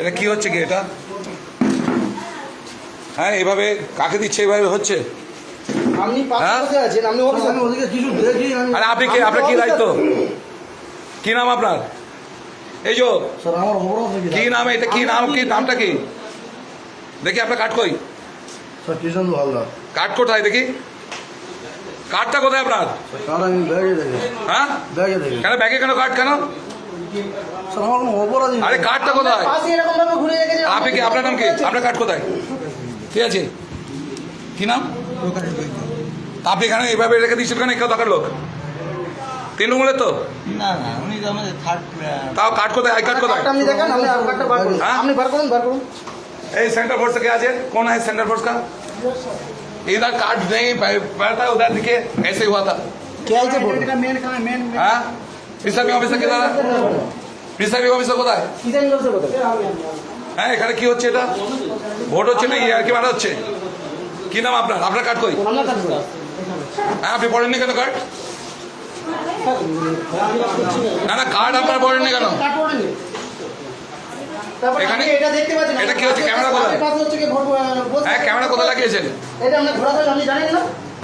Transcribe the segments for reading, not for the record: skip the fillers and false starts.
এটা কি হচ্ছে কি এটা? হ্যাঁ, এভাবে কাকে দিচ্ছে? এভাবে হচ্ছে? আরে আপনি কে? আপনার কি দায়িত্ব? কি নাম আপনার? এই যে কি নাম? এটা কি নাম? কি নামটা কি? দেখি আপনার কার্ড কই? কার্ড কোথায় দেখি? কার্ডটা কোথায় আপনার? হ্যাঁ, কেন ব্যাগে কেন কার্ড কেন? আরে কার্ডটা কোথায়? আপনি কি? আপনার নাম কি? আপনার কার্ড কোথায়? ঠিক আছে, কি নাম? আপনি এখানে এইভাবে রেখে দিচ্ছেন কেন? কেউ দরকার লোক তৃণমূলের তো না না, উনি আমাদের থার্ড। তাও কার্ড কোথায়? আই কার্ড কোথায়? এই सेंटर फोर्स से क्या आज कौन है सेंटर फोर्स का? इधर कार्ड नहीं बैठा, उधर दिखे ऐसे हुआ था। हाँ, প্রিসাইডিং অফিসার কিধর? প্রিসাইডিং অফিসার কোথায়? হ্যাঁ, এখানে কি হচ্ছে? এটা ভোট হচ্ছে না, আর কি মারা হচ্ছে? কি নাম আপনার? আপনার কার্ড কই? হ্যাঁ, আপনি পড়েননি কেন কার্ড? না না, কার্ড আপনার পড়েননি কেন? এখানে এটা কি হচ্ছে? ক্যামেরা কোথায়? হ্যাঁ, ক্যামেরা কোথায় লাগিয়েছেন?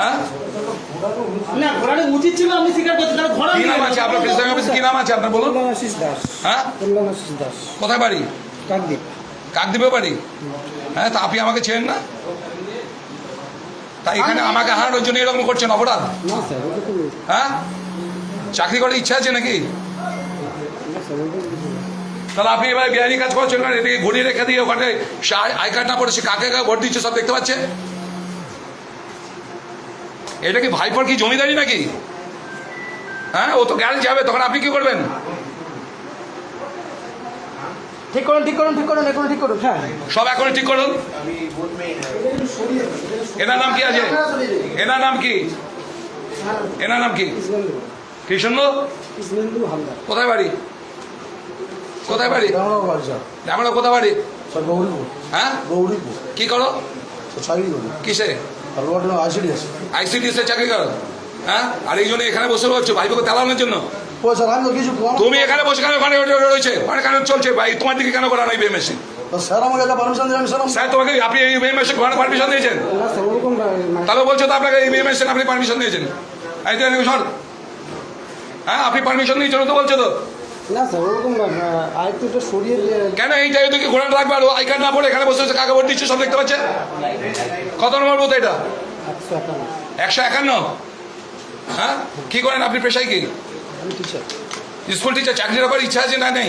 হ্যাঁ, উচিত ছিল, আপনি স্বীকার করছেন। কি নাম আছে আপনার? প্রিসাইডিং অফিসার কি নাম আছে আপনার বলুন? হ্যাঁ, কোথায় বাড়ি? কাকদ্বীপে বাড়ি? হ্যাঁ, তা আপনি আমাকে চেনেন না? তাই এখানে আমাকে হারানোর জন্য এরকম করছেন অপরাধ? হ্যাঁ, চাকরি করার ইচ্ছা আছে নাকি? তাহলে আপনি এবার বেআইনি কাজ করছেন কারণ এটাকে ঘুরিয়ে রেখে দিয়ে ওখানে আই কার্ড না পড়ে সে কাকে ভোট দিচ্ছে সব দেখতে পাচ্ছে। এটা কি ভাইপোর কি জমিদারি নাকি? হ্যাঁ, ও তো গ্যারেজ যাবে, তখন আপনি কি করবেন? ঠিক করুন, ঠিক করুন, ঠিক করুন, এখন ঠিক করুন। হ্যাঁ, সব এখন ঠিক করুন। এনার নাম কি আছে? এনার নাম কি? এনার নাম কি? কৃষ্ণ? কোথায় বাড়ি? কোথায় বাড়ি? আমরা কোথায় বাড়ি? হ্যাঁ, কি করো? কিসে? আইসিডিএস এ চাকরি করো? হ্যাঁ, আর এই জন্য এখানে বসে রয়েছে ভাইপোকে তেলানোর জন্য? তুমি এখানে বসে কেন? ওখানে রয়েছে, ওখানে কেন চলছে ভাই? তোমার দিকে কেন করানো এই মেশিন? স্যার তোমাকে, আপনি এই মেশিন পারমিশন দিয়েছেন? তাহলে বলছো তো আপনাকে এই মেশিন আপনি পারমিশন দিয়েছেন? হ্যাঁ, আপনি পারমিশন দিয়েছেন তো বলছো তো? কেন এইটা এদিকে ঘোরানো রাখবে? আর আই কার্ড না পড়ে এখানে বসে কাকে ভোট দিচ্ছে সব দেখতে পাচ্ছে? কত নম্বর বুথ এটা? 151। হ্যাঁ, কি করেন আপনি? পেশায় কি? School teacher. চাকরির ব্যাপারে ইচ্ছা আছে না নেই?